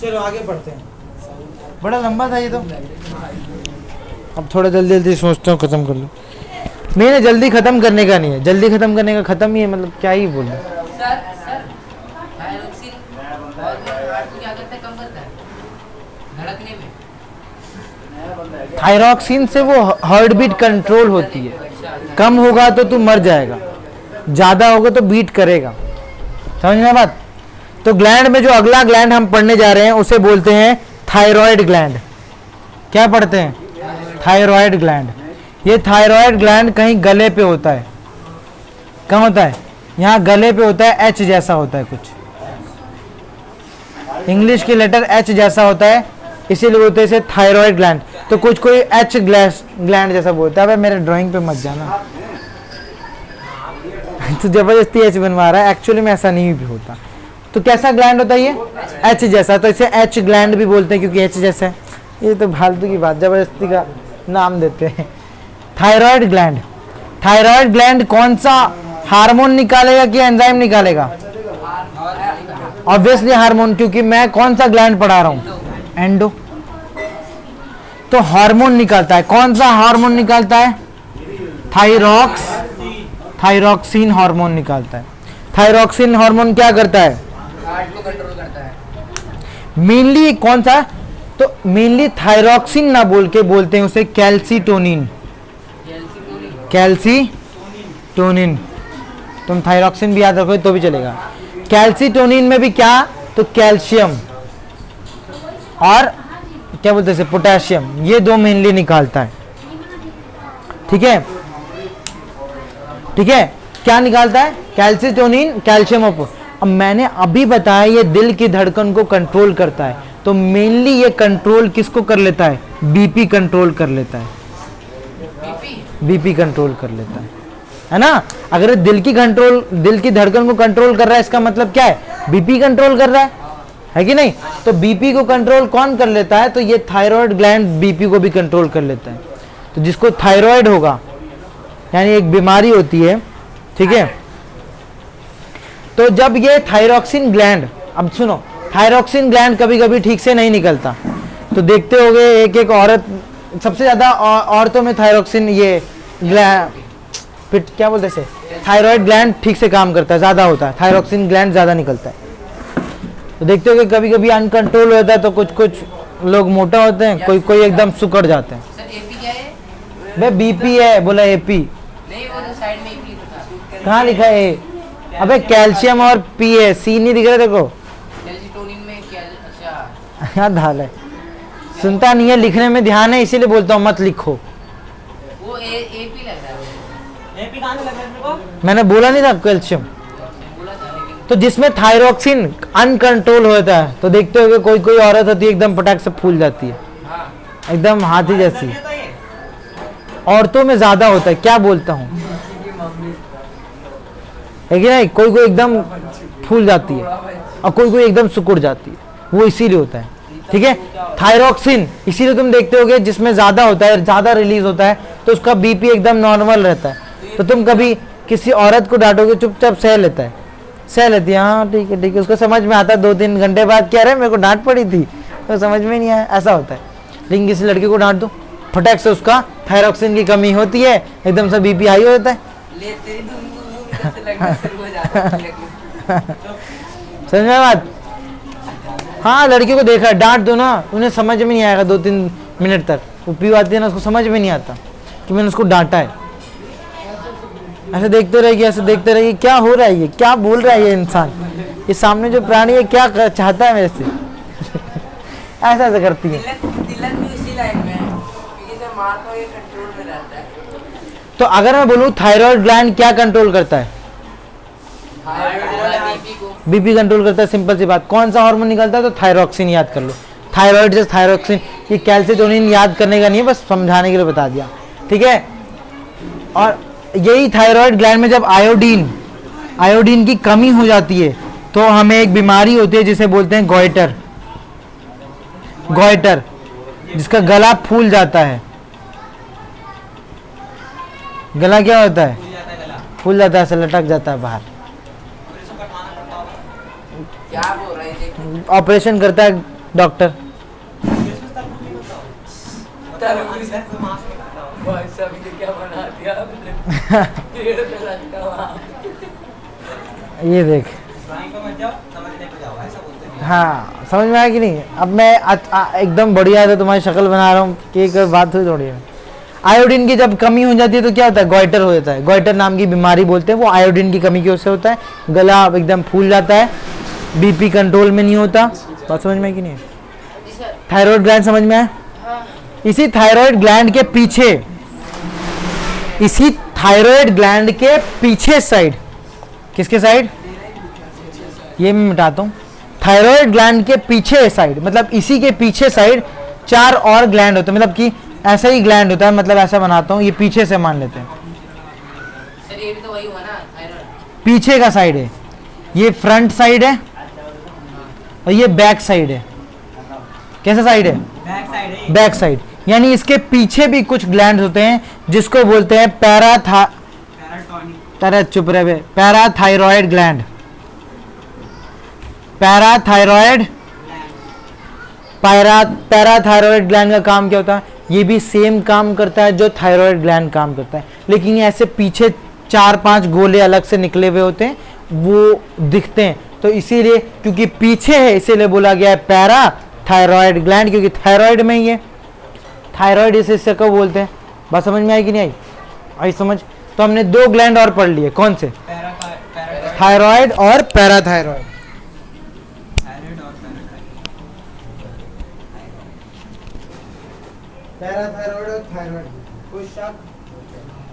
चलो आगे बढ़ते हैं, बड़ा लंबा था ये तो। अब थोड़ा जल्दी जल्दी सोचता हूँ, खत्म कर लो। मैंने जल्दी खत्म करने का नहीं है, जल्दी खत्म करने का खत्म ही है, मतलब क्या ही बोलूं। सर थायरोक्सिन हार्ट को क्या करता है, कम करता है धड़कने में। थायरॉक्सिन से वो हार्ट बीट कंट्रोल होती है, कम होगा तो तू मर जाएगा, ज़्यादा होगा तो बीट करेगा। समझ में बात? तो ग्लैंड में जो अगला ग्लैंड हम पढ़ने जा रहे हैं उसे बोलते हैं थायराइड ग्लैंड। क्या पढ़ते हैं? Thyroid gland. ये थायराइड ग्लैंड कहीं गले पे होता है। कहाँ होता है? यहाँ गले पे होता है, एच जैसा होता है कुछ, इंग्लिश की लेटर एच जैसा होता है, इसीलिए बोलते हैं इसे थायराइड ग्लैंड। तो कुछ कोई एच ग्लैंड जैसा बोलता है। मेरे ड्राइंग पे मत जाना तो जबरदस्ती एच बनवा रहा है, एक्चुअली में ऐसा नहीं भी होता। तो कैसा ग्लैंड होता है ये? एच जैसा, तो इसे एच ग्लैंड भी बोलते हैं क्योंकि एच जैसा है। ये तो फालतू की बात, जबरदस्ती का नाम देते हैं। Thyroid gland. थायराइड ग्लैंड कौन सा हार्मोन निकालेगा कि एंजाइम निकालेगा? ऑब्वियसली हार्मोन, क्योंकि मैं कौन सा ग्लैंड पढ़ा रहा हूं? एंडो। तो हार्मोन निकालता है। कौन सा हार्मोन निकालता है? थायरॉक्सिन हार्मोन निकालता है। थायरॉक्सिन हार्मोन क्या करता है? हार्ट को कंट्रोल करता है। मेनली कौन सा? तो मेनली थायरॉक्सिन ना बोल के बोलते हैं उसे कैल्सीटोनिन। कैल्सीटोनिन। तुम थायरॉक्सिन भी याद रखो तो भी चलेगा। कैल्सीटोनिन में भी क्या? तो कैल्शियम और क्या बोलते हैं पोटेशियम, ये दो मेनली निकालता है। ठीक है, ठीक है। क्या निकालता है? Calcitonin, calcium. अब मैंने अभी बताया ये दिल की धड़कन को कंट्रोल करता है, तो मेनली ये कंट्रोल किसको कर लेता है? बीपी कंट्रोल कर लेता है। बीपी कंट्रोल कर लेता है ना? अगर दिल की धड़कन को कंट्रोल कर रहा है, इसका मतलब क्या है? बीपी कंट्रोल कर रहा है कि नहीं? तो बीपी को कंट्रोल कौन कर लेता है? तो ये थायराइड ग्लैंड बीपी को भी कंट्रोल कर लेता है। तो जिसको थायराइड होगा, यानी एक बीमारी होती है, ठीक है, तो जब ये थायरॉक्सिन ग्लैंड, अब सुनो, थायरॉक्सिन ग्लैंड कभी कभी ठीक से नहीं निकलता, तो देखते होगे एक एक औरत, सबसे ज्यादा औरतों में थायरॉक्सिन ये क्या बोलते हैं, थायराइड ग्लैंड ठीक से काम करता है, ज्यादा होता है, थायरॉक्सिन ग्लैंड ज्यादा निकलता है। तो देखते हो कि कभी कभी अनकंट्रोल होता है, तो कुछ कुछ लोग मोटा होते हैं, कोई कोई एकदम सुकड़ जाते हैं। सर एपी क्या है? बे बीपी है, बोला एपी। नहीं, वो तो साइड में एपी लिखा था। कहाँ लिखा है? अबे कैल्शियम और पी है, सी नहीं दिख रहा देखो। कैल्सीटोनिन में अच्छा याद हाल है, सुनता नहीं है, लिखने में ध्यान है, इसीलिए बोलता हूँ मत लिखो। वो एपी लग रहा है। एपी कहाँ से लग रहा है मेरे को? मैंने बोला नहीं था कैल्शियम। तो जिसमें थायरॉक्सिन अनकंट्रोल होता है, तो देखते हो कि कोई कोई औरत होती है एकदम पटाख से फूल जाती है, एकदम हाथी जैसी। औरतों में ज्यादा होता है, क्या बोलता हूँ, है कि नहीं? कोई कोई एकदम फूल जाती है और कोई कोई एकदम सिकुड़ जाती है, वो इसीलिए होता है। ठीक है, थायरॉक्सिन इसीलिए तुम देखते होगे जिसमें ज्यादा होता है, ज्यादा रिलीज होता है, तो उसका बीपी एकदम नॉर्मल रहता है। तो तुम कभी किसी औरत को डांटोगे, चुपचाप सह लेता है, सह लेती है, हाँ ठीक है ठीक है, उसको समझ में आता है 2-3 घंटे बाद, क्या रहे मेरे को डांट पड़ी थी, तो समझ में नहीं आया, ऐसा होता है। लेकिन किसी लड़की को डांट दो, फटाक से उसका थायरॉक्सिन की कमी होती है, एकदम से बीपी हाई हो जाता है। समझ में बात? हाँ, लड़की को देखा, डांट दो ना, उन्हें समझ में नहीं आएगा 2-3 मिनट तक, वो पी आती है ना, उसको समझ में नहीं आता कि मैंने उसको डांटा है। ऐसे देखते रहेगी, ऐसे देखते रहेगी, क्या हो रहा है ये, क्या बोल रहा है ये इंसान, ये सामने जो प्राणी है क्या चाहता है मेरे से ऐसा ऐसा करती है। तिलक भी उसी लाइन में है, क्योंकि जब मार को ये कंट्रोल में रहता है। तो अगर मैं बोलूँ थायराइड ग्लैंड क्या कंट्रोल करता है? बीपी कंट्रोल करता है, सिंपल सी बात। कौन सा हार्मोन निकलता है? तो थायरॉक्सिन, याद कर लो। थायराइड जैसे थायरॉक्सिन, ये कैल्सीटोनिन याद करने का नहीं है, बस समझाने के लिए बता दिया, ठीक है। और यही थायराइड ग्लैंड में जब आयोडीन की कमी हो जाती है, तो हमें एक बीमारी होती है जिसे बोलते हैं गॉइटर, जिसका गला फूल जाता है। गला क्या होता है? फूल जाता है, ऐसे लटक जाता है बाहर। क्या बोल रहे हैं? ऑपरेशन करता है डॉक्टर भाई साहब ये क्या बना दिया आपने? पेड़ पे लटका हुआ। ये देख, ड्राइंग पे मत जाओ, समझने पे जाओ, ऐसा बोलते हैं। हाँ समझ में आया कि नहीं? अब मैं एकदम बढ़िया से तुम्हारी शक्ल बना रहा हूँ कि एक बात हुई थोड़ी है। आयोडीन की जब कमी हो जाती है तो क्या होता है? गोइटर हो जाता है। गोइटर नाम की बीमारी बोलते हैं, वो आयोडीन की कमी की वजह से होता है। गला एकदम फूल जाता है, बीपी कंट्रोल में नहीं होता। बात समझ में आई कि नहीं? जी सर। थायराइड ग्लैंड समझ में आया? हाँ। इसी थायराइड ग्लैंड के पीछे, इसी थायराइड ग्लैंड के पीछे साइड, किसके साइड? ये मैं मिटाता हूँ। थायराइड ग्लैंड के पीछे साइड, मतलब इसी के पीछे साइड 4 और ग्लैंड होते हैं। मतलब कि ऐसा ही ग्लैंड होता है, मतलब ऐसा बनाता हूँ, ये पीछे से मान लेते हैं। सर ये भी तो वही हुआ ना, थायराइड। पीछे का साइड है, ये फ्रंट साइड है और ये बैक साइड है। कैसा साइड है? बैक साइड है। बैक साइड, यानी इसके पीछे भी कुछ ग्लैंड होते हैं जिसको बोलते हैं चुप रहे बे, parathyroid gland. Parathyroid parathyroid gland का काम क्या होता है? ये भी सेम काम करता है जो थायराइड ग्लैंड काम करता है, लेकिन ये ऐसे पीछे 4-5 गोले अलग से निकले हुए होते हैं, वो दिखते हैं। तो इसीलिए क्योंकि पीछे है इसीलिए बोला गया है पैराथायरॉयड ग्लैंड, क्योंकि थायराइड में ही है। थायराइड इस हिस्से को बोलते हैं। बात समझ में आई कि नहीं आई? आई समझ? तो हमने 2 ग्लैंड और पढ़ लिए, कौन से? थायराइड और पैराथायरॉयड। पैराथायरॉयड और थायराइड, कोई शक?